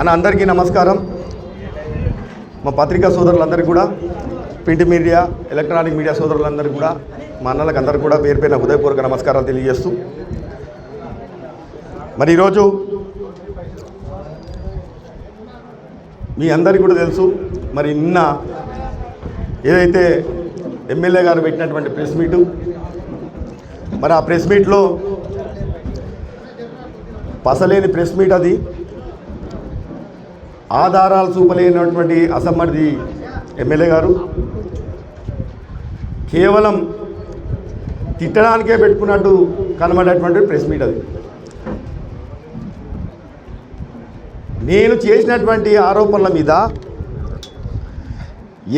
అన్న అందరికీ నమస్కారం. మా పత్రికా సోదరులందరికీ కూడా, ప్రింట్ మీడియా, ఎలక్ట్రానిక్ మీడియా సోదరులందరికీ కూడా, మా అన్నలకు అందరికీ కూడా పేరు పేరున హృదయపూర్వక నమస్కారాలు తెలియజేస్తూ, మరి ఈరోజు మీ అందరికీ కూడా తెలుసు, మరి నిన్న ఏదైతే ఎమ్మెల్యే గారు పెట్టినటువంటి ప్రెస్ మీటు, మరి ఆ ప్రెస్ మీట్లో పసలేని ప్రెస్ మీట్, అది ఆధారాలు చూపలేనటువంటి అసమ్మతి ఎమ్మెల్యే గారు కేవలం తిట్టడానికే పెట్టుకున్నట్టు కనబడేటువంటి ప్రెస్ మీట్ అది. నేను చేసినటువంటి ఆరోపణల మీద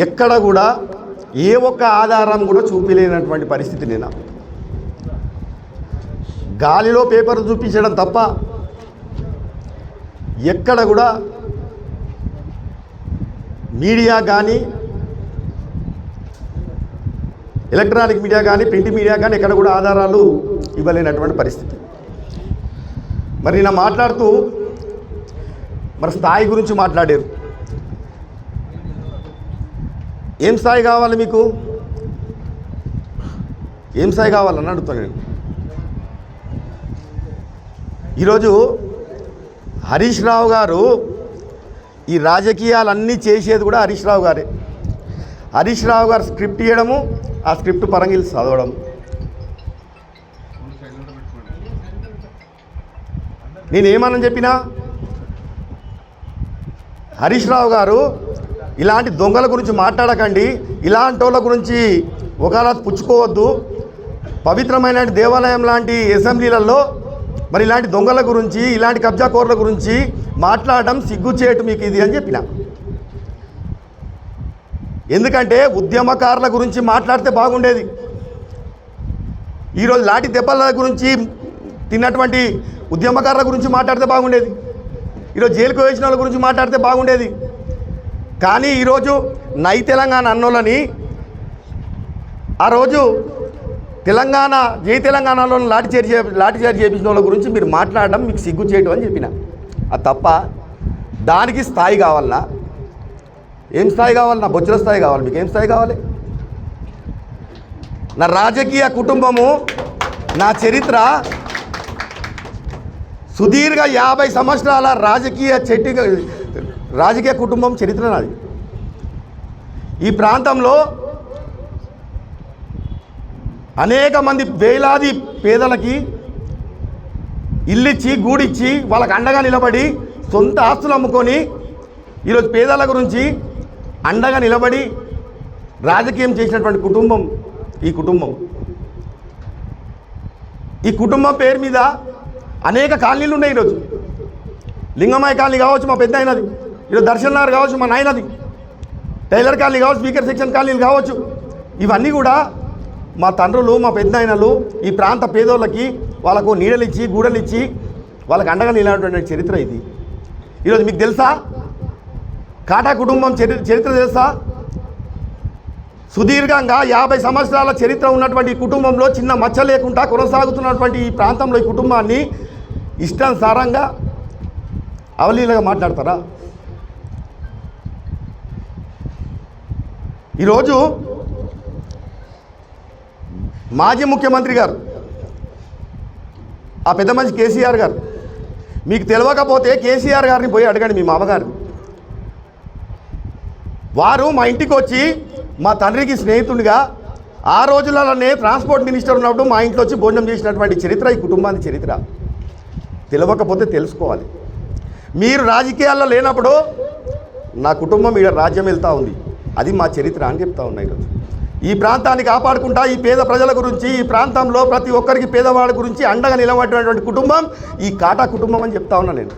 ఎక్కడ కూడా ఏ ఒక్క ఆధారం కూడా చూపలేనటువంటి పరిస్థితి. నేను గాలిలో పేపర్ చూపించడం తప్ప ఎక్కడ కూడా మీడియా కానీ, ఎలక్ట్రానిక్ మీడియా కానీ, ప్రింట్ మీడియా కానీ ఎక్కడ కూడా ఆధారాలు ఇవ్వలేనటువంటి పరిస్థితి. మరి నిన్న మాట్లాడుతూ మరి స్థాయి గురించి మాట్లాడారు. ఏం స్థాయి కావాలి మీకు? ఏం స్థాయి కావాలని అడుగుతాను నేను. ఈరోజు హరీష్ రావు గారు ఈ రాజకీయాలన్నీ చేసేది కూడా హరీష్ రావు గారే. హరీష్ రావు గారు స్క్రిప్ట్ ఇవ్వడము, ఆ స్క్రిప్ట్ పరంగిలు చదవడం. నేనేమని చెప్పినా, హరీష్ రావు గారు ఇలాంటి దొంగల గురించి మాట్లాడకండి, ఇలాంటి వాళ్ళ గురించి ఒకలా పుచ్చుకోవద్దు, పవిత్రమైన దేవాలయం లాంటి అసెంబ్లీలలో మరి ఇలాంటి దొంగల గురించి, ఇలాంటి కబ్జాకోర్ల గురించి మాట్లాడడం సిగ్గుచేటు మీకు ఇది అని చెప్పిన. ఎందుకంటే ఉద్యమకారుల గురించి మాట్లాడితే బాగుండేది. ఈరోజు లాఠీ దెబ్బల గురించి తిన్నటువంటి ఉద్యమకారుల గురించి మాట్లాడితే బాగుండేది. ఈరోజు జైలుకు వేసిన వాళ్ళ గురించి మాట్లాడితే బాగుండేది. కానీ ఈరోజు నై తెలంగాణ అన్నోళ్ళని, ఆ రోజు తెలంగాణ జై తెలంగాణలో లాఠీచార్జ్ చేయించిన వాళ్ళ గురించి మీరు మాట్లాడడం మీకు సిగ్గు చేయటం అని చెప్పిన. అది తప్ప దానికి స్థాయి కావాలన్నా? ఏం స్థాయి కావాలన్నా? బొచ్చుల స్థాయి కావాలి. మీకు ఏం స్థాయి కావాలి? నా రాజకీయ కుటుంబము, నా చరిత్ర సుదీర్ఘ 50 సంవత్సరాల రాజకీయ కుటుంబం చరిత్ర నాది. ఈ ప్రాంతంలో అనేక మంది వేలాది పేదలకి ఇల్లిచ్చి, గూడిచ్చి, వాళ్ళకి అండగా నిలబడి, సొంత ఆస్తులు అమ్ముకొని ఈరోజు పేదల గురించి అండగా నిలబడి రాజకీయం చేసినటువంటి కుటుంబం ఈ కుటుంబం. ఈ కుటుంబం పేరు మీద అనేక కాలనీలు ఉన్నాయి. ఈరోజు లింగమాయ కాలనీ కావచ్చు, మా పెద్ద అయినది. ఈరోజు దర్శన్ నగర్ కావచ్చు, మా నాయనది. టైలర్ కాలనీ కావచ్చు, స్పీకర్ సెక్షన్ కాలనీలు కావచ్చు. ఇవన్నీ కూడా మా తండ్రులు, మా పెద్దనాయనలు ఈ ప్రాంత పేదోళ్ళకి వాళ్ళకు నీడలిచ్చి, గూడలిచ్చి, వాళ్ళకి అండగా నిలబడినటువంటి చరిత్ర ఇది. ఈరోజు మీకు తెలుసా కాటా కుటుంబం చరిత్ర తెలుసా? సుదీర్ఘంగా 50 సంవత్సరాల చరిత్ర ఉన్నటువంటి ఈ కుటుంబంలో చిన్న మచ్చ లేకుండా కొనసాగుతున్నటువంటి ఈ ప్రాంతంలో ఈ కుటుంబాన్ని ఇష్టానుసారంగా అవలీలగా మాట్లాడతారా? ఈరోజు మాజీ ముఖ్యమంత్రి గారు, ఆ పెద్ద మనిషి కేసీఆర్ గారు, మీకు తెలియకపోతే కేసీఆర్ గారిని పోయి అడగండి, మీ మామగారిని. వారు మా ఇంటికి వచ్చి మా తండ్రికి స్నేహితుడిగా ఆ రోజులలోనే ట్రాన్స్పోర్ట్ మినిస్టర్ ఉన్నప్పుడు మా ఇంట్లో వచ్చి భోజనం చేసినటువంటి చరిత్ర ఈ కుటుంబానికి చరిత్ర. తెలియకపోతే తెలుసుకోవాలి. మీరు రాజకీయాల్లో లేనప్పుడు నా కుటుంబం ఇక్కడ రాజ్యం వెళ్తూ ఉంది, అది మా చరిత్ర అని చెప్తా ఉన్నాయి. ఈరోజు ఈ ప్రాంతాన్ని కాపాడుకుంటా, ఈ పేద ప్రజల గురించి, ఈ ప్రాంతంలో ప్రతి ఒక్కరికి పేదవాడి గురించి అండగా నిలబడినటువంటి కుటుంబం ఈ కాటా కుటుంబం అని చెప్తా ఉన్నా నేను.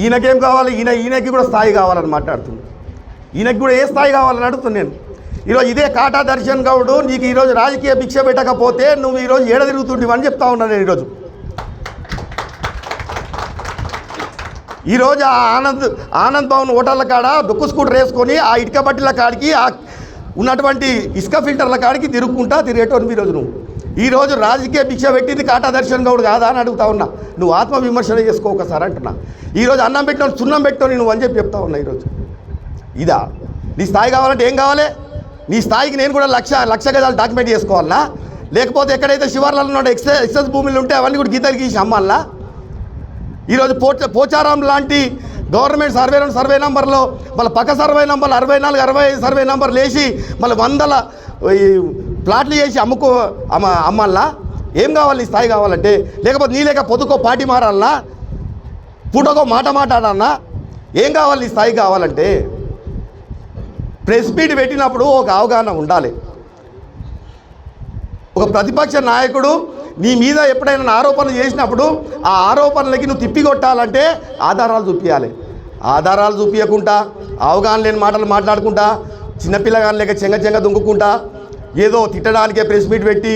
ఈయనకేం కావాలి? ఈయనకి కూడా స్థాయి కావాలని మాట్లాడుతున్నాను. ఈయనకి కూడా ఏ స్థాయి కావాలని అడుగుతున్నాను నేను. ఈరోజు ఇదే కాటా దర్శన్ గౌడ్ నీకు ఈరోజు రాజకీయ భిక్ష పెట్టకపోతే నువ్వు ఈరోజు ఏడ తిరుగుతుంటివని చెప్తా ఉన్నాను నేను. ఈరోజు ఆ ఆనంద్ భవన్ హోటళ్ళ కాడ డొక్కు స్కూటర్ వేసుకొని ఆ ఇటుక బట్టీల కాడికి, ఆ ఉన్నటువంటి ఇసుక ఫిల్టర్ల కాడికి తిరుగుకుంటా తిరిగేటోను ఈరోజు నువ్వు. ఈరోజు రాజకీయ భిక్ష పెట్టింది కాటా దర్శన్ గౌడ్ కాదా అని అడుగుతా ఉన్నా. నువ్వు ఆత్మవిమర్శన చేసుకో ఒకసారి అంటున్నా. ఈరోజు అన్నం పెట్టిన సున్నం పెట్టిన నువ్వు అని చెప్పి చెప్తా ఉన్నా. ఈరోజు ఇదా నీ స్థాయి కావాలంటే ఏం కావాలి? నీ స్థాయికి నేను కూడా లక్ష గజాలు డాక్యుమెంట్ చేసుకోవాలన్నా? లేకపోతే ఎక్కడైతే శివార్లలో ఉన్న ఎక్సెస్ భూములు ఉంటే అవన్నీ కూడా గీతలు గీసి అమ్మాలన్నా? ఈరోజు పోచారం లాంటి గవర్నమెంట్ సర్వే నంబర్లో మళ్ళీ పక్క సర్వే నంబర్లు 64, 65 సర్వే నంబర్లు వేసి మళ్ళీ 100 ప్లాట్లు చేసి అమ్మాలన్నా? ఏం కావాలి నీ స్థాయి కావాలంటే? లేకపోతే నీ లేక పొద్దుకో పార్టీ మారాలన్నా? పూటకో మాట మాట్లాడాలన్నా? ఏం కావాలి నీ స్థాయి కావాలంటే? ప్రెస్ మీట్ పెట్టినప్పుడు ఒక అవగాహన ఉండాలి. ఒక ప్రతిపక్ష నాయకుడు నీ మీద ఎప్పుడైనా ఆరోపణలు చేసినప్పుడు ఆ ఆరోపణలకి నువ్వు తిప్పికొట్టాలంటే ఆధారాలు చూపించాలి. ఆధారాలు చూపించకుండా అవగాహన లేని మాటలు మాట్లాడుకుంటా చిన్నపిల్లగాని లేక చెంగ దుంకుకుంటా ఏదో తిట్టడానికే ప్రెస్ మీట్ పెట్టి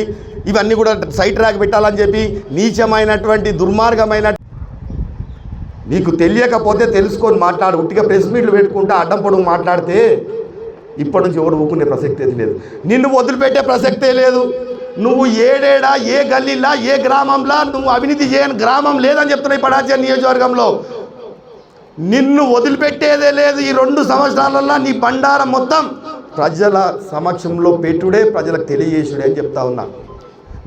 ఇవన్నీ కూడా సైట్ ట్రాక్ పెట్టాలని చెప్పి నీచమైనటువంటి దుర్మార్గమైన నీకు తెలియకపోతే తెలుసుకొని మాట్లాడు. ఉట్టిగా ప్రెస్ మీట్లు పెట్టుకుంటా అడ్డం పొడుగు మాట్లాడితే ఇప్పటి నుంచి ఎవరు ఊకునే ప్రసక్తే లేదు. నిన్ను వదిలిపెట్టే ప్రసక్తే లేదు. నువ్వు ఏడేడా ఏ గల్లీలా ఏ గ్రామంలో నువ్వు అవినీతి చేయని గ్రామం లేదని చెప్తున్నాయి పటాన్చెరు నియోజకవర్గంలో. నిన్ను వదిలిపెట్టేదే లేదు. ఈ 2 సంవత్సరాలలో నీ బండారం మొత్తం ప్రజల సమక్షంలో పెట్టుడే, ప్రజలకు తెలియజేసుడే అని చెప్తా ఉన్నా.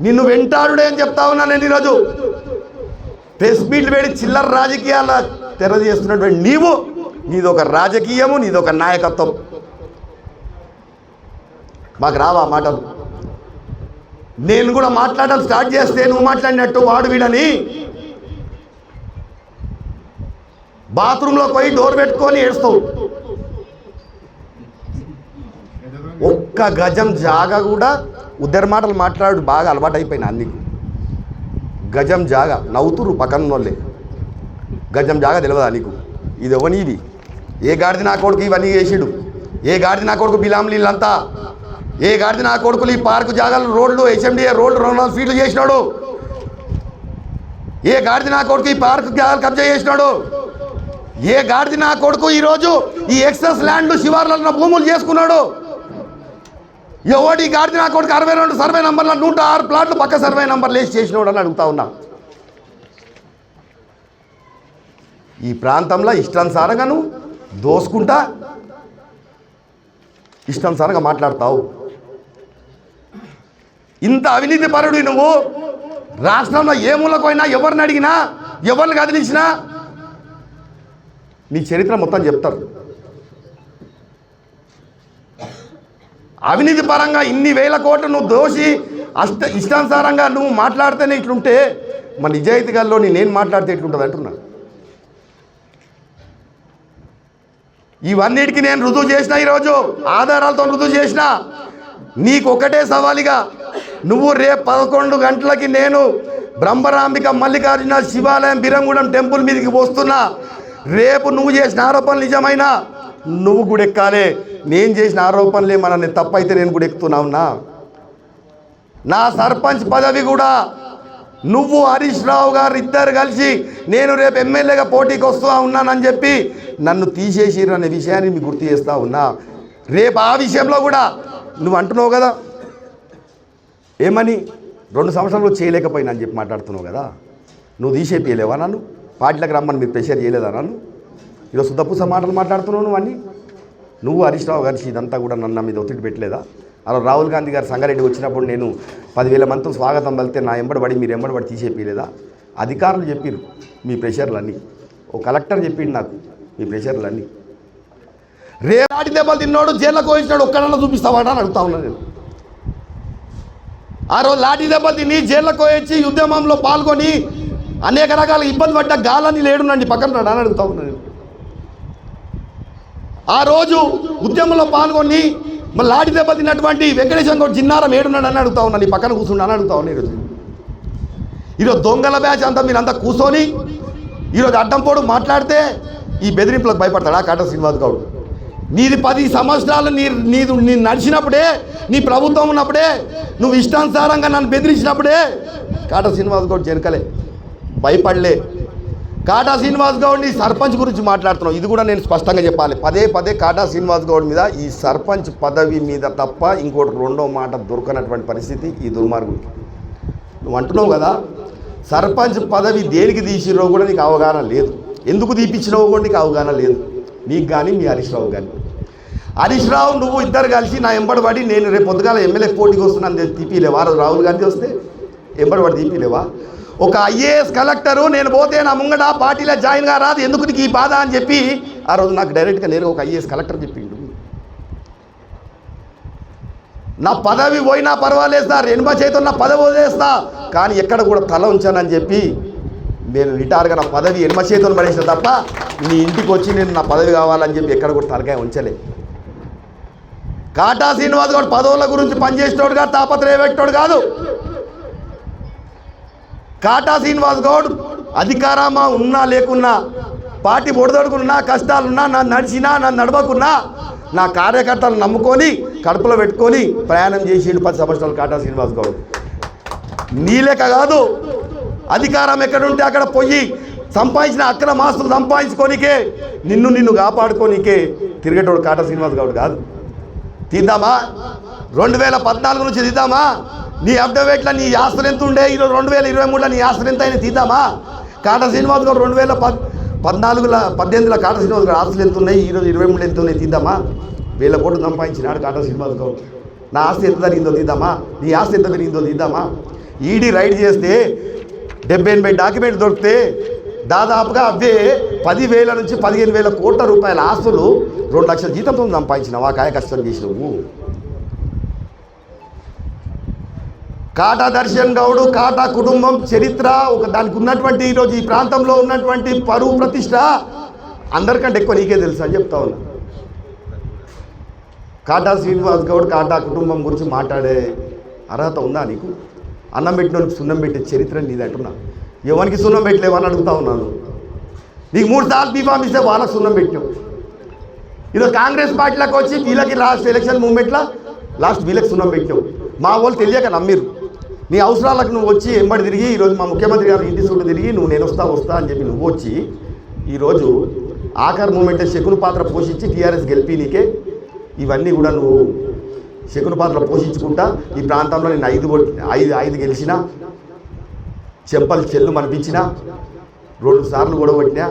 నిన్ను వెంటాడుడే అని చెప్తా ఉన్నా. నేను ఈరోజు ప్రెస్ మీట్లు పెట్టి చిల్లర రాజకీయాల తెర చేస్తున్నటువంటి నీదొక రాజకీయము, నీదొక నాయకత్వం. మాకు రావా మాటలు? నేను కూడా మాట్లాడడం స్టార్ట్ చేస్తే నువ్వు మాట్లాడినట్టు వాడు వీడని బాత్రూంలో పోయి డోర్ పెట్టుకొని ఏడుస్తావు. ఒక్క గజం జాగా కూడా ఉద్దర మాటలు మాట్లాడు బాగా అలవాటు అయిపోయినా అన్ని. గజం జాగా నవ్వుతురు పక్కన వాళ్ళే. గజం జాగా తెలియదా నీకు? ఇది ఎవని ఇది? ఏ గాడిది నా కొడుకు ఇవన్నీ చేసిడు? ఏ గాడిది నా కొడుకు బిలాంలు వీళ్ళంతా? ఏ గాడిది నా కొడుకులు ఈ పార్కు జాగాలు రోడ్లు HMDA రోడ్లు 200 ఫీట్లు చేసినాడు? ఏ గాడిది నా కొడుకు ఈ పార్కు జాగాలు కబ్జా చేసినాడు? ఏ గాడిది నా కొడుకు ఈరోజు ఈ ఎక్సెస్ ల్యాండ్లు శివార్లలో భూములు చేసుకున్నాడు? ఎవడి గాడిది నా కొడుకు 62 సర్వే నంబర్ల 106 ప్లాట్లు పక్క సర్వే నంబర్లు వేసి చేసినాడు అని అడుగుతా ఉన్నా. ఈ ప్రాంతంలో ఇష్టానుసారంగా నువ్వు దోసుకుంటా ఇష్టానుసారంగా మాట్లాడతావు. ఇంత అవినీతి పరుడు నువ్వు. రాష్ట్రంలో ఏ మూలకైనా ఎవరిని అడిగినా ఎవరిని కదిలించినా నీ చరిత్ర మొత్తం చెప్తారు. అవినీతి పరంగా ఇన్ని వేల కోట్లు నువ్వు దోషి ఇష్టానుసారంగా నువ్వు మాట్లాడితేనే ఇట్లుంటే మన నిజాయితీగాల్లో నేను మాట్లాడితే ఇట్లుంటుంది అంటున్నా. ఇవన్నిటికీ నేను రుజువు చేసిన, ఈరోజు ఆధారాలతో రుజువు చేసిన. నీకు ఒకటే సవాలిగా నువ్వు రేపు 11 గంటలకి నేను బ్రహ్మరాంబిక మల్లికార్జున శివాలయం బిరంగూడెం టెంపుల్ మీదకి వస్తున్నా. రేపు నువ్వు చేసిన ఆరోపణలు నిజమైనా నువ్వు కూడా ఎక్కాలే. నేను చేసిన ఆరోపణలే మన తప్పైతే నేను కూడా ఎక్కుతున్నా ఉన్నా. నా సర్పంచ్ పదవి కూడా నువ్వు హరీష్ రావు గారు ఇద్దరు కలిసి నేను రేపు ఎమ్మెల్యేగా పోటీకి వస్తూ ఉన్నానని చెప్పి నన్ను తీసేసిర్రు అనే విషయాన్ని మీకు గుర్తు చేస్తూ ఉన్నా. రేపు ఆ విషయంలో కూడా నువ్వు అంటున్నావు కదా, ఏమని 2 సంవత్సరాలు చేయలేకపోయినా అని చెప్పి మాట్లాడుతున్నావు కదా. నువ్వు తీసేపియలేవా నన్ను? పార్టీలకు రమ్మని మీరు ప్రెషర్ చేయలేదా నన్ను? ఈరోజు శుద్ధపూస మాటలు మాట్లాడుతున్నావు నువ్వు అన్నీ. నువ్వు హరీష్ రావు గారి ఇదంతా కూడా నన్ను మీద ఒత్తిడి పెట్టలేదా? అలా రాహుల్ గాంధీ గారు సంగారెడ్డి వచ్చినప్పుడు నేను 10,000 మందితో స్వాగతం వెళ్తే నా ఎంబడబడి మీరు ఎంబడబడి తీసేపియలేదా? అధికారులు చెప్పిరు మీ ప్రెషర్లన్నీ. ఓ కలెక్టర్ చెప్పిండు నాకు మీ ప్రెషర్లన్నీ. లాఠీ దెబ్బలు తిన్నాడు జైల్లోకి వచ్చినాడు ఒక్కడన్నా చూపిస్తావాడా అని అడుగుతా ఉన్నా నేను. ఆ రోజు లాఠీ దెబ్బలు తిని జైల్లోకి వచ్చి ఉద్యమంలో పాల్గొని అనేక రకాల ఇబ్బంది పడ్డ గాలని లేడునండి పక్కన అని అడుగుతా ఉన్నా నేను. ఆ రోజు ఉద్యమంలో పాల్గొని మళ్ళీ లాఠీ దెబ్బ తిన్నటువంటి వెంకటేశ్వర గౌడ్ జిన్నారం ఏడున్నాడు అని అడుగుతా ఉన్నాను. నీ పక్కన కూర్చున్నాను అని అడుగుతా ఉన్నా. ఈరోజు దొంగల బ్యాచ్ అంతా మీరంతా కూర్చొని ఈరోజు అడ్డంపోడు మాట్లాడితే ఈ బెదిరింపులకు భయపడతాడా కాటా శ్రీనివాస్ గౌడ్? నీది 10 సంవత్సరాలు నీదు నడిచినప్పుడే, నీ ప్రభుత్వం ఉన్నప్పుడే, నువ్వు ఇష్టానుసారంగా నన్ను బెదిరించినప్పుడే కాటా శ్రీనివాస్ గౌడ్ జనకలే భయపడలే. కాటా శ్రీనివాస్ గౌడ్ని సర్పంచ్ గురించి మాట్లాడుతున్నావు. ఇది కూడా నేను స్పష్టంగా చెప్పాలి. పదే కాటా శ్రీనివాస్ గౌడ్ మీద ఈ సర్పంచ్ పదవి మీద తప్ప ఇంకోటి రెండో మాట దొరకనటువంటి పరిస్థితి ఈ దుర్మార్గుడికి. నువ్వు అంటున్నావు కదా సర్పంచ్ పదవి దేనికి తీసిరో కూడా నీకు అవగాహన లేదు, ఎందుకు తీపించినావు కూడా నీకు అవగాహన లేదు, నీకు కానీ మీ హరీష్ రావు కానీ. హరీష్ రావు నువ్వు ఇద్దరు కలిసి నా ఎంబడబడి నేను రేపు పొద్దుగాల ఎమ్మెల్యే పోటీకి వస్తున్నాను తీపిలేవా? రాహుల్ గాంధీ వస్తే ఎంబడబడి తీపిలేవా? ఒక ఐఏఎస్ కలెక్టరు నేను పోతే నా ముంగట పార్టీలో జాయిన్ గా రాదు, ఎందుకు నీకు ఈ బాధ అని చెప్పి ఆ రోజు నాకు డైరెక్ట్గా నేరుగా ఒక ఐఏఎస్ కలెక్టర్ చెప్పిండు. నా పదవి పోయినా పర్వాలేదు సార్, ఎనుమ చేతో నా పదవి వదిలేస్తా, కానీ ఎక్కడ కూడా తల ఉంచానని చెప్పి నేను రిటైర్గా నా పదవి ఎనుమ చేతులు పడేసిన తప్ప నీ ఇంటికి వచ్చి నేను నా పదవి కావాలని చెప్పి ఎక్కడ కూడా తలకాయ ఉంచలే. కాటా శ్రీనివాస్ గౌడ్ పదవుల గురించి పనిచేసేటోడు కాదు, తాపత్రయ పెట్టోడు కాదు. కాటా శ్రీనివాస్ గౌడ్ అధికారమా ఉన్నా లేకున్నా, పార్టీ ఒడిదొడుకున్నా, కష్టాలున్నా, నన్ను నడిచినా నన్ను నడవకున్నా నా కార్యకర్తలను నమ్ముకొని కడుపులో పెట్టుకొని ప్రయాణం చేసిండు 10 సంవత్సరాలు కాటా శ్రీనివాస్ గౌడ్. నీలేక కాదు, అధికారం ఎక్కడుంటే అక్కడ పోయి సంపాదించిన అక్రమ ఆస్తులు సంపాదించుకోనికే నిన్ను కాపాడుకోనికే తిరిగేటోడు కాటా శ్రీనివాస్ గౌడ్ కాదు. తీద్దామా 2014 నుంచి తీద్దామా? నీ అప్డేట్లో నీ ఆస్తులు ఎంత ఉండే, ఈరోజు 2023లో నీ ఆస్తులు ఎంత అయినా తీద్దామా? కాటా శ్రీనివాస్ గౌడ్ 2018లో కాటా శ్రీనివాస్ గౌడ్ ఆస్తులు ఎంత ఉన్నాయి, ఈరోజు 23 ఎంత ఉన్నాయి తీద్దామా? 1000 కోట్లు సంపాదించినాడు కాటా శ్రీనివాస్ గౌడ్. నా ఆస్తి ఎంత జరిగిందో తీద్దామా? నీ ఆస్తి ఎంత పెరిగిందో తీద్దామా? ఈడీ రైడ్ చేస్తే 70-80 డాక్యుమెంట్ దొరికితే దాదాపుగా అవే 10,000 నుంచి 15,000 కోట్ల రూపాయల ఆస్తులు 2 లక్షల జీతంతో సంపాదించినావా? కాయ కష్టం చేసినవు. కాటా దర్శన్ గౌడ్, కాటా కుటుంబం చరిత్ర, ఒక దానికి ఉన్నటువంటి ఈరోజు ఈ ప్రాంతంలో ఉన్నటువంటి పరువు ప్రతిష్ట అందరికంటే ఎక్కువ నీకే తెలుసు అని చెప్తా ఉన్నా. కాటా శ్రీనివాస్ గౌడ్, కాటా కుటుంబం గురించి మాట్లాడే అర్హత ఉందా నీకు? అన్నం పెట్టినోనికి సున్నం పెట్టే చరిత్ర నీది అంటున్నా. ఎవరికి సున్నం పెట్టలేవని అడుగుతా ఉన్నాను. నీకు 3 సార్లు బీఫామ్ ఇస్తే వాళ్ళకి సున్నం పెట్టావు. ఈరోజు కాంగ్రెస్ పార్టీలకు వచ్చి వీళ్ళకి లాస్ట్ ఎలక్షన్ మూమెంట్లో లాస్ట్ వీళ్ళకి సున్నం పెట్టావు. మా వాళ్ళు తెలియక నమ్మిరు. నీ అవసరాలకు నువ్వు వచ్చి ఎంబడి తిరిగి ఈరోజు మా ముఖ్యమంత్రి గారు ఇంటి చుట్టూ తిరిగి నువ్వు నేను వస్తా అని చెప్పి నువ్వు వచ్చి ఈరోజు ఆఖరి మూమెంటే శకుని పాత్ర పోషించి టీఆర్ఎస్ గెలిపి నీకే ఇవన్నీ కూడా నువ్వు శకుని పాత్ర పోషించుకుంటా ఈ ప్రాంతంలో నేను 5 గెలిచినా, చెంపలు చెల్లు మనిపించినా, 2 సార్లు గొడవ పెట్టినా.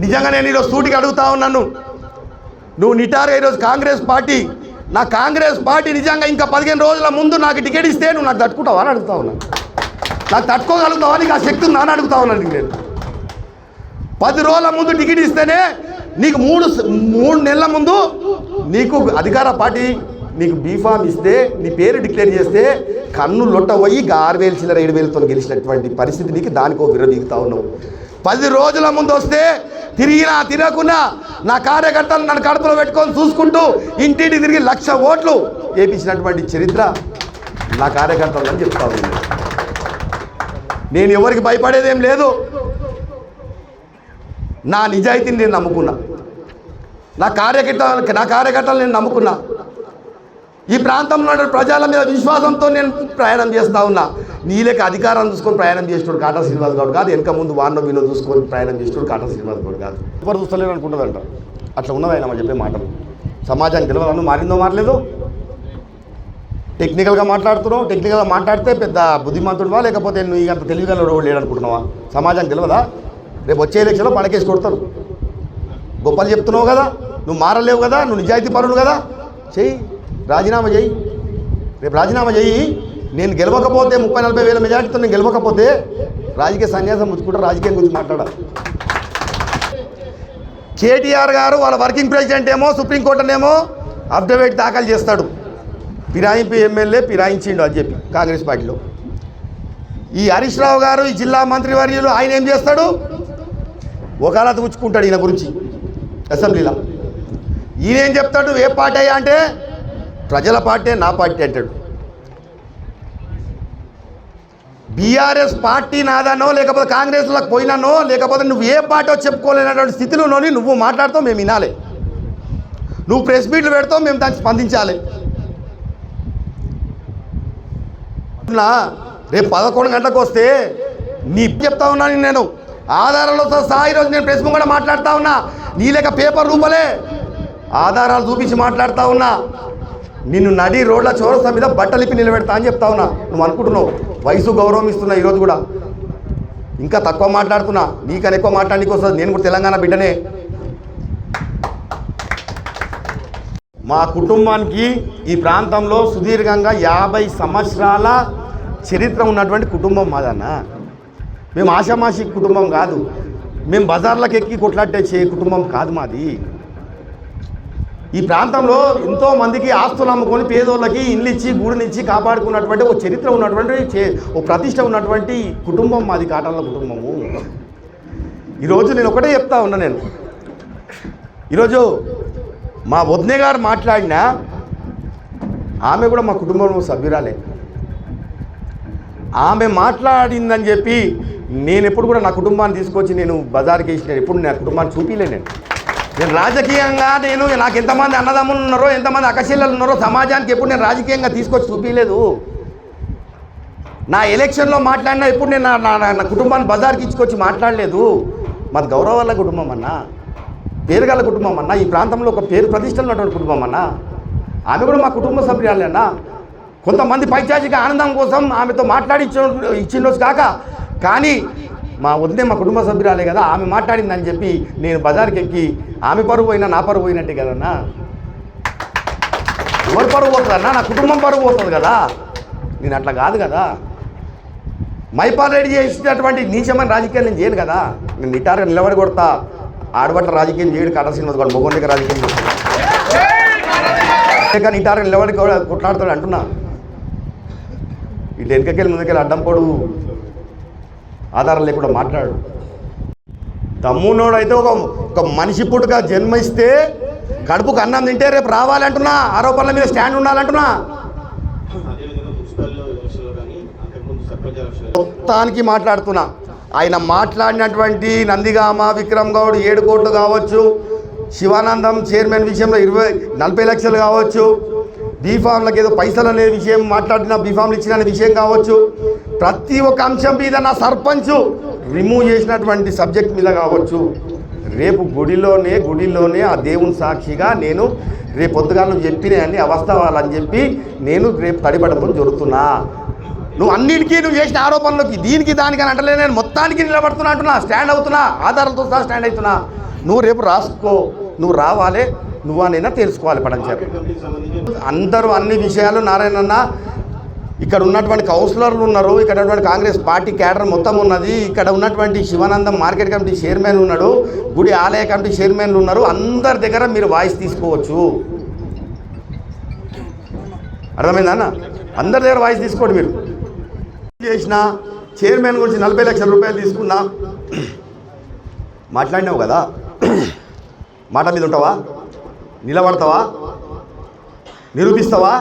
నిజంగా నేను ఈరోజు సూటికి అడుగుతా ఉన్నాను, నువ్వు నిటారుగా ఈరోజు కాంగ్రెస్ పార్టీ, నా కాంగ్రెస్ పార్టీ నిజంగా ఇంకా 15 రోజుల ముందు నాకు టికెట్ ఇస్తే నువ్వు నాకు తట్టుకుంటావా అని అడుగుతా ఉన్నాను. నాకు తట్టుకోగలుగుతావా? నీకు ఆ శక్తి ఉందా అని అడుగుతా ఉన్నాను. నేను 10 రోజుల ముందు టికెట్ ఇస్తేనే నీకు 3 నెలల ముందు నీకు అధికార పార్టీ నీకు బీఫామ్ ఇస్తే నీ పేరు డిక్లేర్ చేస్తే కన్ను లొట్టపోయి 6,000 చిల్లర 7,000తో గెలిచినటువంటి పరిస్థితి నీకు దానికో విరదీగుతా ఉన్నావు. 10 రోజుల ముందు వస్తే తిరగకుండా నా కార్యకర్తలు నన్ను కడుపులో పెట్టుకొని చూసుకుంటూ ఇంటింటి తిరిగి 1,00,000 ఓట్లు వేయించినటువంటి చరిత్ర నా కార్యకర్తలు అని చెప్తా ఉన్నాను. నేను ఎవరికి భయపడేదేం లేదు. నా నిజాయితీని నేను నమ్ముకున్నా, నా కార్యకర్తలు నేను నమ్ముకున్నా. ఈ ప్రాంతంలో ప్రజల మీద విశ్వాసంతో నేను ప్రయాణం చేస్తూ ఉన్నా. నీలేక అధికారం చూసుకొని ప్రయాణం చేసేవాడు కాటా శ్రీనివాస్ గౌడ్ కాదు, వెనక ముందు వాన్నో వీలో చూసుకొని ప్రయాణం చేసేవాడు కాటా శ్రీనివాస్ గౌడ్ కాదు. ఎవరు చూస్తలేరు అనుకుంటుందంట. అట్లా ఉన్నదైనా మనం చెప్పే మాటలు సమాజానికి తెలియదు. మారిందో మారలేదు, టెక్నికల్గా మాట్లాడుతున్నావు. టెక్నికల్గా మాట్లాడితే పెద్ద బుద్ధిమంతుడువా, లేకపోతే నువ్వు అంత తెలివిగా లేడు అనుకుంటున్నావా? సమాజానికి తెలియదా? రేపు వచ్చే ఎలక్షన్లో పడకేసి కొడతారు. గొప్పలు చెప్తున్నావు కదా, నువ్వు మారలేవు కదా, నువ్వు నిజాయితీ పరులు కదా, చెయ్యి, రాజీనామా చెయ్యి. రేపు రాజీనామా చెయ్యి. నేను గెలవకపోతే 30-40 వేల మెజార్టీతో నేను గెలవకపోతే రాజకీయ సన్యాసం ముచ్చుకుంటా, రాజకీయం గురించి మాట్లాడా. కేటీఆర్ గారు వాళ్ళ వర్కింగ్ ప్రెసిడెంట్ ఏమో సుప్రీంకోర్టునేమో అఫిడవిట్ దాఖలు చేస్తాడు, ఫిరాయింపు ఎమ్మెల్యే ఫిరాయించిండు అని చెప్పి కాంగ్రెస్ పార్టీలో. ఈ హరీష్ రావు గారు ఈ జిల్లా మంత్రివర్యులు ఆయన ఏం చేస్తాడు? వకాలత్ పుచ్చుకుంటాడు ఈయన గురించి అసెంబ్లీలో. ఈయన ఏం చెప్తాడు? ఏ పార్టీ అయ్యా అంటే ప్రజల పార్టీ, నా పార్టీ అంటాడు. బీఆర్ఎస్ పార్టీ నాదనో, లేకపోతే కాంగ్రెస్లోకి పోయినానో, లేకపోతే నువ్వు ఏ పార్టీ చెప్పుకోలేనటువంటి స్థితిలోని నువ్వు మాట్లాడుతావు, మేము వినాలి. నువ్వు ప్రెస్ మీట్లు పెడతావు, మేము దానికి స్పందించాలి. రేపు 11 గంటలకు వస్తే నీ చెప్తా ఉన్నాను నేను, ఆధారాలతో సహా ఈరోజు నేను ప్రెస్ కూడా మాట్లాడుతూ ఉన్నా. నీ లేక పేపర్ రూపలే ఆధారాలు చూపించి మాట్లాడుతూ ఉన్నా. నిన్ను నడి రోడ్ల చౌరస్తా మీద బట్టలిపి నిలబెడతా అని చెప్తా ఉన్నా. నువ్వు అనుకుంటున్నావు వయసు గౌరవం ఇస్తున్నా, ఈరోజు కూడా ఇంకా తక్కువ మాట్లాడుతున్నా, నీకని ఎక్కువ మాట్లాడడానికి వస్తుంది. నేను కూడా తెలంగాణ బిడ్డనే. మా కుటుంబానికి ఈ ప్రాంతంలో సుదీర్ఘంగా 50 సంవత్సరాల చరిత్ర ఉన్నటువంటి కుటుంబం మాదన్న. మేము ఆషామాషి కుటుంబం కాదు, మేము బజార్లకు ఎక్కి కొట్లాటే కుటుంబం కాదు మాది. ఈ ప్రాంతంలో ఎంతోమందికి ఆస్తులు అమ్ముకొని పేదోళ్ళకి ఇల్లు ఇచ్చి గూడునిచ్చి కాపాడుకున్నటువంటి ఒక చరిత్ర ఉన్నటువంటి ఒక ప్రతిష్ట ఉన్నటువంటి కుటుంబం మాది, కాటాల కుటుంబము. ఈరోజు నేను ఒకటే చెప్తా ఉన్నా, నేను ఈరోజు మా వదినే గారు మాట్లాడినా ఆమె కూడా మా కుటుంబంలో సభ్యురాలే. ఆమె మాట్లాడిందని చెప్పి నేను ఎప్పుడు కూడా నా కుటుంబాన్ని తీసుకొచ్చి నేను బజార్కి వేసిన ఎప్పుడు నా కుటుంబాన్ని చూపిలే. నేను రాజకీయంగా నాకు ఎంతమంది అన్నదమ్ములు ఉన్నారో, ఎంతమంది అక్కచెల్లెలు ఉన్నారో సమాజానికి ఎప్పుడు నేను రాజకీయంగా తీసుకొచ్చి చూపించలేదు. నా ఎలక్షన్లో మాట్లాడినా ఎప్పుడు నేను నా కుటుంబాన్ని బజార్కి ఇచ్చుకొచ్చి మాట్లాడలేదు. మాది గౌరవాల కుటుంబం అన్నా, పేరుగల కుటుంబం అన్నా, ఈ ప్రాంతంలో ఒక పేరు ప్రతిష్టలు ఉన్నటువంటి కుటుంబం అన్నా. ఆమె కూడా మా కుటుంబ సభ్యురాలే అన్నా. కొంతమంది పైచాచిక ఆనందం కోసం ఆమెతో మాట్లాడి ఇచ్చిండొచ్చు కాక, కానీ మా వదిలే మా కుటుంబ సభ్యురాలే కదా, ఆమె మాట్లాడిందని చెప్పి నేను బజార్కి ఎక్కి ఆమె పరువు పోయినా నా పరువు పోయినట్టే కదన్నా. ఎవరు పరువు పోతుందన్నా? నా కుటుంబం పరువు పోతుంది కదా. నేను అట్లా కాదు కదా. మైపాల్ రెడ్డి చేసినటువంటి నీచమైన రాజకీయాలు నేను చేయను కదా. నేను నిటారుగా నిలబడి కొడతా. ఆడబట్ల రాజకీయం చేయడు, కథ సినిమా కూడా మొగోళ్ళకి రాజకీయం చేస్తాను, నిటారుగా నిలబడి కొట్లాడతాడు అంటున్నా. ఇటు వెనకకెళ్ళి ముందుకెళ్ళి అడ్డం పొడు ఆధారం లేకుండా మాట్లాడు. తమ్మునోడు అయితే ఒక మనిషి పుట్టుక జన్మిస్తే కడుపుకు అన్నం తింటే రేపు రావాలంటున్నా, ఆరోపణల మీద స్టాండ్ ఉండాలంటున్నా. మొత్తానికి మాట్లాడుతున్నా. ఆయన మాట్లాడినటువంటి నందిగామ, విక్రమ్ గౌడ్ 7 కోట్లు కావచ్చు, శివానందం చైర్మన్ విషయంలో 40 లక్షలు కావచ్చు, బీఫామ్లకు ఏదో పైసలు అనే విషయం మాట్లాడిన, బీఫామ్లు ఇచ్చిన విషయం కావచ్చు, ప్రతి ఒక్క అంశం మీద నా సర్పంచ్ రిమూవ్ చేసినటువంటి సబ్జెక్ట్ మీద కావచ్చు, రేపు గుడిలోనే ఆ దేవుని సాక్షిగా నేను రేపు పొద్దుగాలను చెప్పినాయన్ని అవస్థవాలని చెప్పి నేను రేపు తడిపడమని జరుగుతున్నా. నువ్వు అన్నిటికీ నువ్వు చేసిన ఆరోపణలకి దీనికి దానికని అంటలే, నేను మొత్తానికి నిలబడుతున్నా అంటున్నా, స్టాండ్ అవుతున్నా, ఆధారాలతో సహా స్టాండ్ అవుతున్నా. నువ్వు రేపు రాసుకో, నువ్వు రావాలి, నువ్వనైనా తెలుసుకోవాలి పడని చెప్పి అందరూ అన్ని విషయాలు. నారాయణన్న ఇక్కడ ఉన్నటువంటి కౌన్సిలర్లు ఉన్నారు, ఇక్కడ ఉన్నటువంటి కాంగ్రెస్ పార్టీ క్యాడర్ మొత్తం ఉన్నది, ఇక్కడ ఉన్నటువంటి శివానందం మార్కెట్ కమిటీ చైర్మన్ ఉన్నాడు, గుడి ఆలయ కమిటీ చైర్మన్లు ఉన్నారు. అందరి దగ్గర మీరు వాయిస్ తీసుకోవచ్చు. అర్థమైందా అన్న? అందరి దగ్గర వాయిస్ తీసుకోండి. మీరు చేసిన చైర్మన్ గురించి 40 లక్షల రూపాయలు తీసుకున్నా మాట్లాడినావు కదా, మాట మీద ఉంటావా? నిలబడతావా? నిరూపిస్తావా?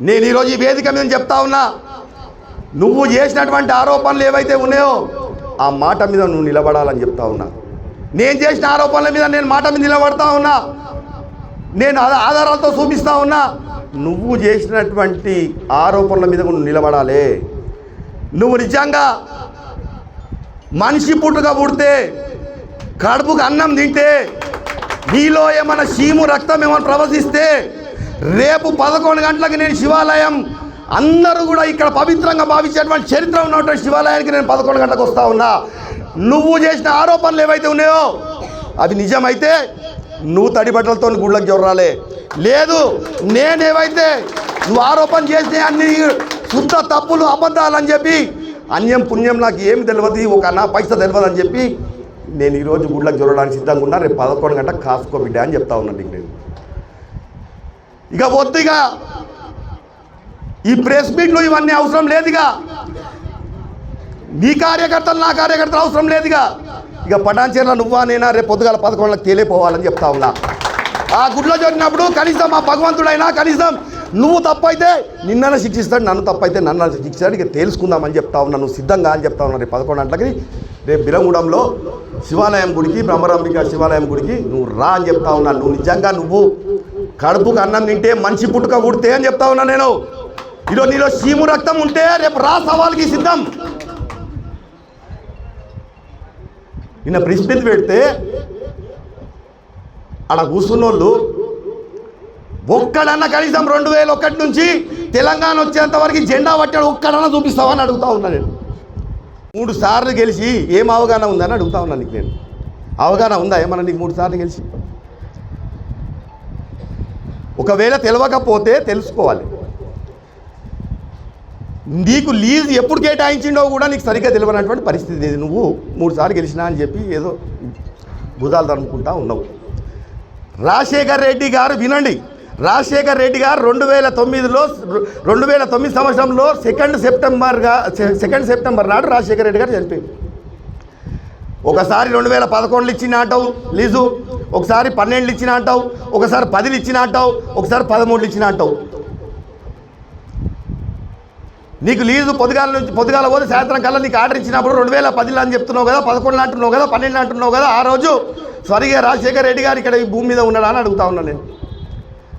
నేను ఈరోజు ఈ వేదిక మీద చెప్తా ఉన్నా, నువ్వు చేసినటువంటి ఆరోపణలు ఏవైతే ఉన్నాయో ఆ మాట మీద నువ్వు నిలబడాలని చెప్తా ఉన్నా. నేను చేసిన ఆరోపణల మీద నేను మాట మీద నిలబడతా ఉన్నా, నేను ఆధారాలతో చూపిస్తా ఉన్నా. నువ్వు చేసినటువంటి ఆరోపణల మీద నువ్వు నిలబడాలి. నువ్వు నిజంగా మనిషి పుట్టుక పుడితే కడుపుకు అన్నం తింటే నీలో ఏమైనా చీము రక్తం ఏమైనా ప్రవహిస్తే రేపు 11 గంటలకు నేను శివాలయం, అందరూ కూడా ఇక్కడ పవిత్రంగా భావించేటువంటి చరిత్ర ఉన్నటువంటి శివాలయానికి నేను 11 గంటలకు వస్తూ ఉన్నా. నువ్వు చేసిన ఆరోపణలు ఏవైతే ఉన్నాయో అవి నిజమైతే నువ్వు తడి బట్టలతో గుళ్ళకి జొర్రాలే. లేదు, నేనేవైతే నువ్వు ఆరోపణ చేస్తే అన్ని శుద్ధ తప్పులు అబద్ధాలు అని చెప్పి అన్యం పుణ్యం నాకు ఏమి తెలియదు, ఒక అన్న పైసా తెలియదు అని చెప్పి నేను ఈరోజు గుళ్ళకి జొరడానికి సిద్ధంగా ఉన్నా. రేపు 11 గంటలకు కాసుకో బిడ్డ అని చెప్తా ఉన్నాను నీకు. నేను ఇక వద్దుగా ఈ ప్రెస్ మీట్లు ఇవన్నీ అవసరం లేదుగా. నీ కార్యకర్తలు నా కార్యకర్తలు అవసరం లేదుగా. ఇక పటాన్చేర్ల నువ్వా నేనా రేపు పొద్దుగాల 11 గంటలకు తేలిపోవాలని చెప్తా ఉన్నా. ఆ గుడిలో జరిగినప్పుడు కనీసం ఆ భగవంతుడైనా కనీసం నువ్వు తప్పైతే నిన్ననే శిక్షిస్తాడు, నన్ను తప్పైతే నన్ను శిక్షిస్తాడు. ఇక తేల్చుకుందామని చెప్తా ఉన్నా. నువ్వు సిద్ధంగా అని చెప్తా ఉన్నా. రేపు 11 గంటలకి రేపు బిరంగూడెంలో శివాలయం గుడికి, బ్రహ్మరంబిక శివాలయం గుడికి నువ్వు రా అని చెప్తా ఉన్నా. నువ్వు నిజంగా నువ్వు కడుపుకు అన్నం తింటే మనిషి పుట్టుక పుడితే అని చెప్తా ఉన్నా. నేను ఈరోజు నీలో చీము రక్తం ఉంటే రేపు రా సవాల్కి సిద్ధం. నిన్న ప్రెస్ మీట్ పెడితే అక్కడ కూర్చున్న వాళ్ళు ఒక్కడన్నా కనీసం 2001 నుంచి తెలంగాణ వచ్చేంత వరకు జెండా పట్టాడు ఒక్కడన్నా చూపిస్తావని అడుగుతా ఉన్నా నేను. 3 సార్లు గెలిచి ఏం అవగాహన ఉందని అడుగుతా ఉన్నా నీకు నేను. అవగాహన ఉందా ఏమన్నా నీకు 3 సార్లు గెలిచి? ఒకవేళ తెలియకపోతే తెలుసుకోవాలి. నీకు లీజ్ ఎప్పుడు కేటాయించిండో కూడా నీకు సరిగ్గా తెలియనటువంటి పరిస్థితి ఇది. నువ్వు 3 సార్లు గెలిచినా అని చెప్పి ఏదో భుజాలు తరుముకుంటా ఉన్నావు. రాజశేఖర్ రెడ్డి గారు వినండి, రాజశేఖర్ రెడ్డి గారు 2009 సంవత్సరంలో 2 సెప్టెంబర్ నాడు రాజశేఖర్ రెడ్డి గారు చనిపోయింది. ఒకసారి 2011 ఇచ్చిన అంటావు లీజు, ఒకసారి 12 ఇచ్చిన అంటావు, ఒకసారి 10 ఇచ్చిన అంటావు, ఒకసారి 13 ఇచ్చిన అంటావు. నీకు లీజు పొద్దుగాల పోతే సాయంత్రం కల్లా నీకు ఆర్డర్ ఇచ్చినప్పుడు 2010 అని చెప్తున్నావు కదా, 11 అంటున్నావు కదా, 12 అంటున్నావు కదా. ఆ రోజు స్వర్గీయ రాజశేఖర్ రెడ్డి గారు ఇక్కడ ఈ భూమి మీద ఉన్నాడా అని అడుగుతా ఉన్నాను నేను.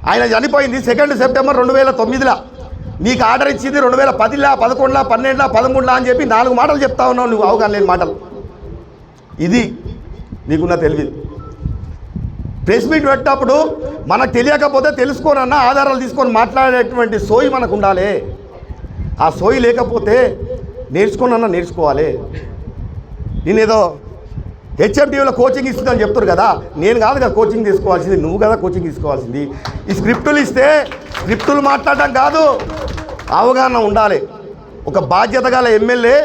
ఆయన చనిపోయింది 2 సెప్టెంబర్ 2009. నీకు ఆర్డర్ ఇచ్చింది 2010, 11, 12, 13 అని చెప్పి 4 మాటలు చెప్తా ఉన్నావు నువ్వు, అవగాహన లేని మాటలు. ఇది నీకున్న తెలివి. ప్రెస్ మీట్ పెట్టినప్పుడు మనకు తెలియకపోతే తెలుసుకోనన్నా ఆధారాలు తీసుకొని మాట్లాడేటువంటి సోయి మనకు ఉండాలి. ఆ సోయి లేకపోతే నేర్చుకోనన్నా నేర్చుకోవాలి. నేనేదో హెచ్ఎంటీవీలో కోచింగ్ ఇస్తుందని చెప్తారు కదా, నేను కాదు కదా కోచింగ్ తీసుకోవాల్సింది, నువ్వు కదా కోచింగ్ తీసుకోవాల్సింది. ఈ స్క్రిప్టులు ఇస్తే స్క్రిప్టులు మాట్లాడటం కాదు, అవగాహన ఉండాలి. ఒక బాధ్యత గల ఎమ్మెల్యే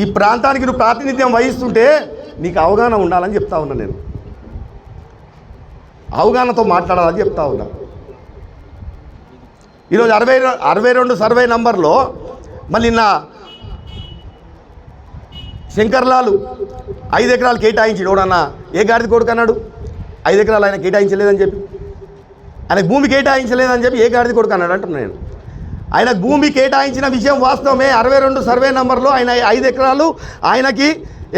ఈ ప్రాంతానికి నువ్వు ప్రాతినిధ్యం వహిస్తుంటే నీకు అవగాహన ఉండాలని చెప్తా ఉన్నా నేను. అవగాహనతో మాట్లాడాలని చెప్తా ఉన్నా. ఈరోజు 62 సర్వే నంబర్లో మళ్ళీ నా శంకర్లాల్ 5 ఎకరాలు కేటాయించి ఎవడన్నా ఏ గాడిద కొడుకు అన్నాడు? 5 ఎకరాలు ఆయన కేటాయించలేదని చెప్పి, ఆయనకు భూమి కేటాయించలేదని చెప్పి ఏ గాడిద కొడుకు అన్నాడు అంటున్నాను నేను. ఆయనకు భూమి కేటాయించిన విషయం వాస్తవమే. 62 సర్వే నంబర్లో ఆయన 5 ఎకరాలు ఆయనకి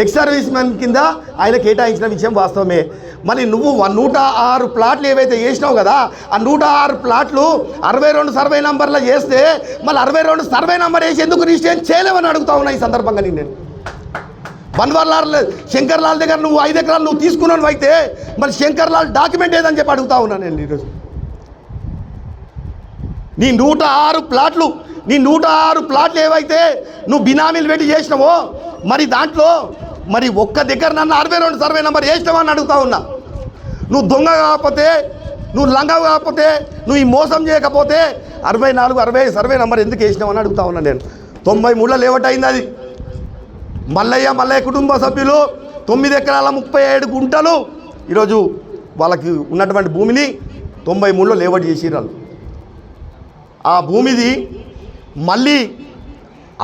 ఎక్స్ సర్వీస్ మెన్ కింద ఆయన కేటాయించిన విషయం వాస్తవమే. మరి నువ్వు 106 ప్లాట్లు ఏవైతే చేసినావు కదా, ఆ 106 ప్లాట్లు 62 సర్వే నంబర్లో చేస్తే మళ్ళీ 62 సర్వే నంబర్ వేసి ఎందుకు రిజిస్ట్రేషన్ చేయలేమని అడుగుతా ఉన్నా ఈ సందర్భంగా నేను. బన్వర్లాల్ శంకర్లాల్ దగ్గర నువ్వు 5 ఎకరాలు నువ్వు తీసుకున్నావు అయితే మరి శంకర్లాల్ డాక్యుమెంట్ ఏదని చెప్పి అడుగుతా ఉన్నా నేను ఈరోజు. నీ 106 ప్లాట్లు ఏవైతే నువ్వు బినామీలు పెట్టి చేసినావో మరి దాంట్లో మరి ఒక్క దగ్గర నన్ను 62 సర్వే నెంబర్ వేసినావా అని అడుగుతా ఉన్నా. నువ్వు దొంగ కాకపోతే, నువ్వు లంగ కాకపోతే, నువ్వు ఈ మోసం చేయకపోతే 64, 65 సర్వే నెంబర్ ఎందుకు వేసినావు అని అడుగుతా ఉన్నా నేను. 93లో లేవట్ అయింది అది. మల్లయ్య కుటుంబ సభ్యులు 9 ఎకరాల 37 గుంటలు ఈరోజు వాళ్ళకి ఉన్నటువంటి భూమిని 93లో లేవట్ చేసిరాలు. ఆ భూమిది మళ్ళీ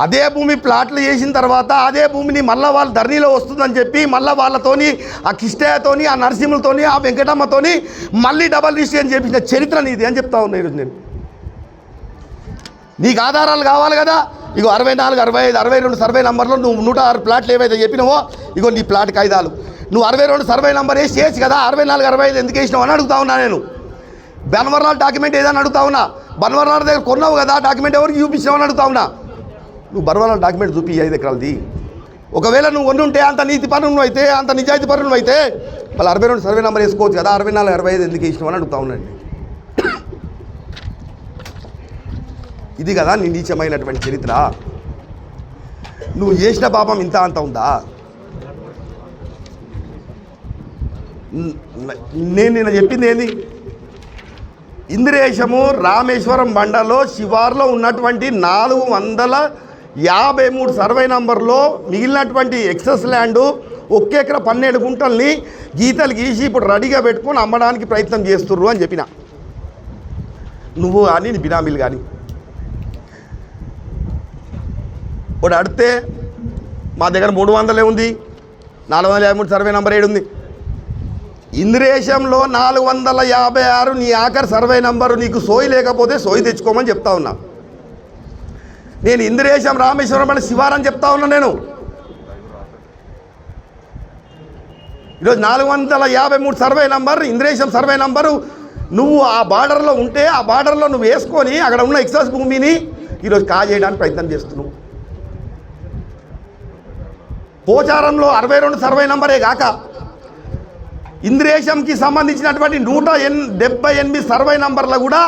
అదే భూమి ప్లాట్లు చేసిన తర్వాత అదే భూమిని మళ్ళీ వాళ్ళ ధరణిలో వస్తుందని చెప్పి మళ్ళీ వాళ్ళతోని ఆ కిష్టయ్యతోని ఆ నరసింహులతోని ఆ వెంకటమ్మతోని మళ్ళీ డబల్ రిజిస్ట్రేషన్ చేపించిన చరిత్ర నీది అని చెప్తా ఉన్నా ఈరోజు నేను. నీకు ఆధారాలు కావాలి కదా. ఇగో 64, 65, 62 సర్వే నంబర్లో నువ్వు 106 ప్లాట్లు ఏవైతే చెప్పినావో ఇగో నీ ప్లాట్ కాయిదాలు. నువ్వు 62 సర్వే నంబర్ వేసి చేయొచ్చు కదా, 64, 65 ఎందుకు వేసినావు అని అడుగుతా ఉన్నా నేను. బన్వర్లాల్ డాక్యుమెంట్ ఏదని అడుగుతా ఉన్నా. బన్వర్లాల్ దగ్గర కొన్నావు కదా, డాక్యుమెంట్ ఎవరికి చూపించినావు అని అడుగుతా ఉన్నా. నువ్వు బన్వర్లాల్ డాక్యుమెంట్ చూపి 5 ఎకరాలది. ఒకవేళ నువ్వు ఉంటే అంత నీతి పరులు అయితే, అంత నిజాయితీ పరులు అయితే మళ్ళీ 62 సర్వే నెంబర్ వేసుకోవచ్చు కదా, 64, 65 ఎందుకు వేసినావు అని అడుగుతా ఉన్నాండి. ఇది కదా నీ నీచమైనటువంటి చరిత్ర. నువ్వు చేసిన పాపం ఇంత అంత ఉందా? నేను నిన్న చెప్పింది ఏంది? ఇంద్రేశము రామేశ్వరం బండలో శివార్లో ఉన్నటువంటి 453 సర్వే నంబర్లో మిగిలినటువంటి ఎక్సెస్ ల్యాండు 1 ఎకరా 12 గుంటల్ని గీతలు గీసి ఇప్పుడు రెడీగా పెట్టుకొని అమ్మడానికి ప్రయత్నం చేస్తుర్రు అని చెప్పిన. నువ్వు కానీ నీ బినామీలు కానీ ఒకటి అడితే మా దగ్గర 300 ఉంది, 453 సర్వే నంబర్ 7 ఉంది. ఇంద్రేశంలో 456 నీ ఆఖరి సర్వే నంబరు. నీకు సోయి లేకపోతే సోయి తెచ్చుకోమని చెప్తా ఉన్నా నేను. ఇంద్రేశం రామేశ్వరం అంటే శివారని చెప్తా ఉన్నా నేను. ఈరోజు 453 survey number Indresham survey number. నువ్వు ఆ బార్డర్లో ఉంటే ఆ బార్డర్లో నువ్వు వేసుకొని అక్కడ ఉన్న ఎక్సెస్ భూమిని ఈరోజు కాజేయడానికి ప్రయత్నం చేస్తున్నావు. పోచారంలో 62 సర్వే నంబరే కాక ఇంద్రేశంకి సంబంధించినటువంటి 178 సర్వే నంబర్లు కూడా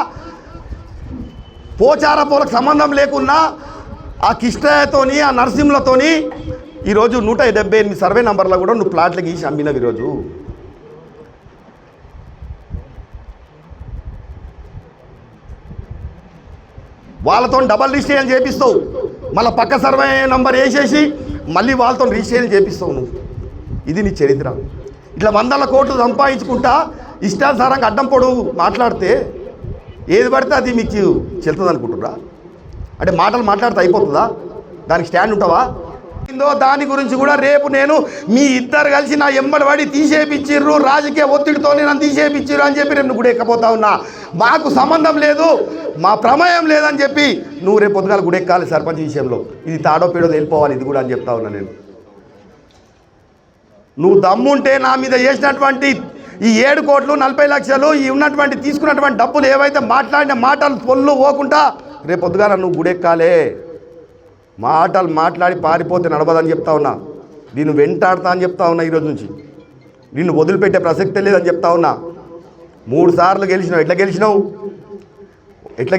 పోచారపోలకు సంబంధం లేకున్నా ఆ కిష్టయ్యతోని ఆ నరసింహులతోని ఈరోజు 178 సర్వే నంబర్లు కూడా నువ్వు ప్లాట్లు గీసి అమ్మినవి ఈరోజు. వాళ్ళతో డబల్ రిజిస్ట్రేషన్ చేపిస్తావు, మళ్ళీ పక్క సర్వే నంబర్ వేసేసి మళ్ళీ వాళ్ళతో రిజిస్ట్రేషన్ చేపిస్తావు నువ్వు. ఇది నీ చరిత్ర. ఇట్లా 100 కోట్లు సంపాదించుకుంటా ఇష్టానుసారంగా అడ్డం పొడవు మాట్లాడితే ఏది పడితే అది మీకు చెల్తుంది అనుకుంటున్నారా? అంటే మాటలు మాట్లాడితే అయిపోతుందా? దానికి స్టాండ్ ఉంటావా? దాని గురించి కూడా రేపు నేను మీ ఇద్దరు కలిసి నా ఎంబడి పడి తీసేపిచ్చిర్రు, రాజకీయ ఒత్తిడితో నన్ను తీసేపిచ్చిర్రు అని చెప్పి రేపు గుడి ఎక్కపోతా ఉన్నా. మాకు సంబంధం లేదు, మా ప్రమేయం లేదని చెప్పి నువ్వు రేపు పొద్దుగాల గుడి ఎక్కాలి సర్పంచ్ విషయంలో. ఇది తాడో పేడో వెళ్ళిపోవాలి, ఇది కూడా అని చెప్తా ఉన్నా నేను. నువ్వు దమ్ముంటే నా మీద చేసినటువంటి ఈ 7 కోట్లు 40 లక్షలు ఈ ఉన్నటువంటి తీసుకున్నటువంటి డబ్బులు ఏవైతే మాట్లాడిన మాటలు పొల్లు పోకుండా రేపు పొద్దుగాల నువ్వు గుడెక్కాలే. మాటలు మాట్లాడి పారిపోతే నడవదని చెప్తా ఉన్నా. నిన్ను వెంటాడుతా అని చెప్తా ఉన్నా. ఈరోజు నుంచి నిన్ను వదిలిపెట్టే ప్రసక్తే లేదని చెప్తా ఉన్నా. 3 సార్లు గెలిచినావు. ఎట్లా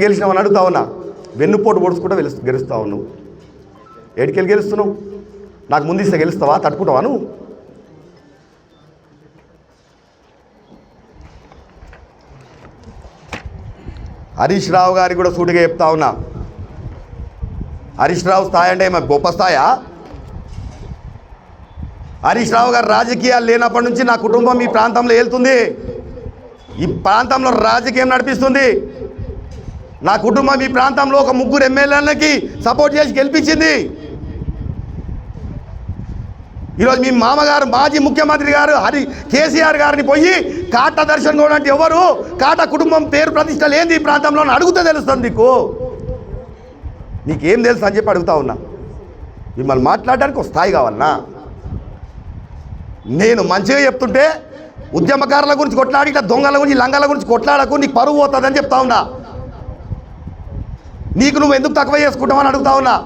గెలిచినావు అని అడుగుతా ఉన్నా. వెన్నుపోటు పొడుచుకుంటూ గెలుస్తా ఉన్నావు. ఎడికెళ్ళి గెలుస్తున్నావు? నాకు ముందు ఇస్తే గెలుస్తావా? తట్టుకుంటావా నువ్వు? హరీష్ రావు గారికి కూడా సూటిగా చెప్తా ఉన్నా. హరీష్ రావు స్థాయి అంటే మాకు గొప్ప స్థాయా? హరీష్ రావు గారు రాజకీయాలు లేనప్పటి నుంచి నా కుటుంబం ఈ ప్రాంతంలో వెళ్తుంది, ఈ ప్రాంతంలో రాజకీయం నడిపిస్తుంది. నా కుటుంబం ఈ ప్రాంతంలో ఒక 3 ఎమ్మెల్యేలకి సపోర్ట్ చేసి గెలిపించింది. ఈరోజు మీ మామగారు మాజీ ముఖ్యమంత్రి గారు కేసీఆర్ గారిని పోయి కాటా దర్శనం కూడా అంటే ఎవరు, కాటా కుటుంబం పేరు ప్రతిష్టలు ఏంది ఈ ప్రాంతంలో అడుగుతే తెలుస్తుంది నీకేం తెలుసు అని చెప్పి అడుగుతా ఉన్నా. మిమ్మల్ని మాట్లాడడానికి ఒక స్థాయి కావాలన్నా? నేను మంచిగా చెప్తుంటే ఉద్యమకారుల గురించి కొట్లాడి ఇట్లా దొంగల గురించి లంగల గురించి కొట్లాడకు, నీకు పరువు పోతుందని చెప్తా ఉన్నా. నీకు నువ్వు ఎందుకు తక్కువ చేసుకుంటావని అడుగుతా ఉన్నా.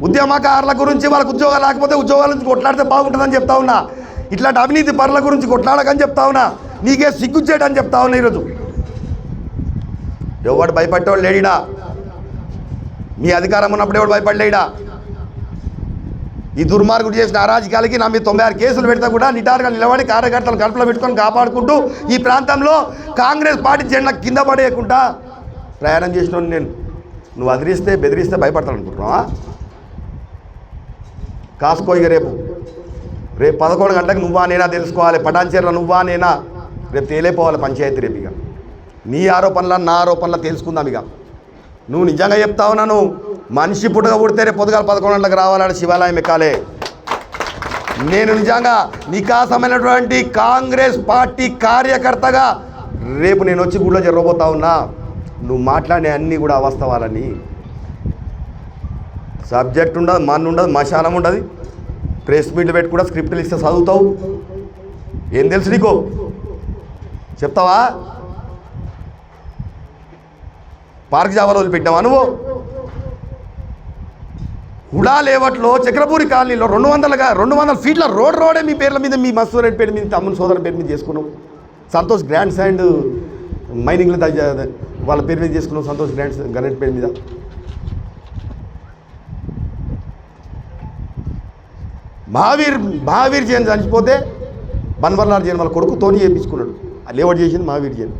ఉద్యమకారుల గురించి వాళ్ళకు ఉద్యోగాలు లేకపోతే ఉద్యోగాల నుంచి కొట్లాడితే బాగుంటుందని చెప్తా ఉన్నా. ఇట్లాంటి అవినీతి పరుల గురించి కొట్లాడకని చెప్తా ఉన్నా. నీకే సిగ్గుచ్చేటని చెప్తా ఉన్నా. ఈరోజు ఎవడు భయపడేవాడు లేడిడా? మీ అధికారం ఉన్నప్పుడు ఎవడు భయపడలేడా? ఈ దుర్మార్గుడు చేసిన అరాజకాలకి నా మీద 96 కేసులు పెడితే కూడా నిటారుగా నిలబడి కార్యకర్తలు కడుపులో పెట్టుకొని కాపాడుకుంటూ ఈ ప్రాంతంలో కాంగ్రెస్ పార్టీ జెండా కింద పడేయకుండా ప్రయాణం చేసిన నేను. నువ్వు అదిరిస్తే బెదిరిస్తే భయపడతాను అనుకుంటున్నావా? కాసుకో. ఇక రేపు 11 గంటలకు నువ్వా నేనా తెలుసుకోవాలి. పటాన్చేరులో నువ్వా నేనా రేపు తేలిపోవాలి పంచాయతీ. రేపు ఇక నీ ఆరోపణల నా ఆరోపణల తెలుసుకుందాం. ఇక నువ్వు నిజంగా చెప్తా ఉన్నాను. మనిషి పుట్టగా పుడితే రేపు పొద్దుగాల 11 గంటలకు రావాలని శివాలయం ఎక్కాలే. నేను నిజంగా నికాసమైనటువంటి కాంగ్రెస్ పార్టీ కార్యకర్తగా రేపు నేను వచ్చి గుళ్ళో జరగబోతా ఉన్నా. నువ్వు మాట్లాడే అన్నీ కూడా అవాస్తవాలని. సబ్జెక్ట్ ఉండదు, మన్ను ఉండదు, మశానం ఉండదు. ప్రెస్ మీట్లు పెట్టి కూడా స్క్రిప్ట్లు ఇస్తే చదువుతావు. ఏం తెలుసు నీకు? చెప్తావా? పార్క్ జావాలో వదిలిపెట్టావా నువ్వు? హుడా లేవట్లో చక్రపూరి కాలనీలో 200 ఫీట్ల రోడే మీ పేర్ల మీద, మీ మస్తూరెడ్డి పేరు మీద, తమ్ముని సోదరుని పేరు మీద చేసుకున్నావు. సంతోష్ గ్రాండ్ అండ్ మైనింగ్లో వాళ్ళ పేరు మీద చేసుకున్నావు. సంతోష్ గ్రాండ్ పేరు మీద. మహావీర్ జైన్ చనిపోతే బన్వర్లాల్ జైన్ వాళ్ళ కొడుకు తోని చేయించుకున్నాడు. లేవట్ చేసింది మహావీర్ జైన్.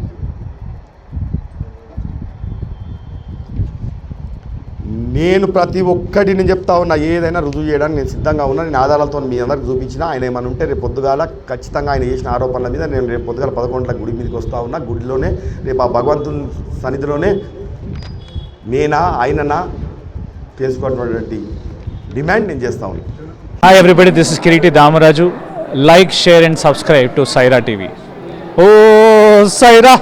నేను ప్రతి ఒక్కటి చెప్తా ఉన్నా. ఏదైనా రుజువు చేయడానికి నేను సిద్ధంగా ఉన్నా. నేను ఆధారాలతో మీ అందరికి చూపించిన. ఆయన ఏమైనా ఉంటే రేపు పొద్దుగాల ఖచ్చితంగా ఆయన చేసిన ఆరోపణల మీద నేను రేపు పొద్దుగాల 11 గంటల గుడి మీదకి వస్తూ ఉన్నా. గుడిలోనే రేపు ఆ భగవంతుని సన్నిధిలోనే నేనా ఆయననా తెలుసుకున్నటువంటి డిమాండ్ నేను చేస్తా ఉన్నాను. Hi everybody, this is Kiriti Damaraju. Like, share and subscribe to Saira TV. Oh, Saira!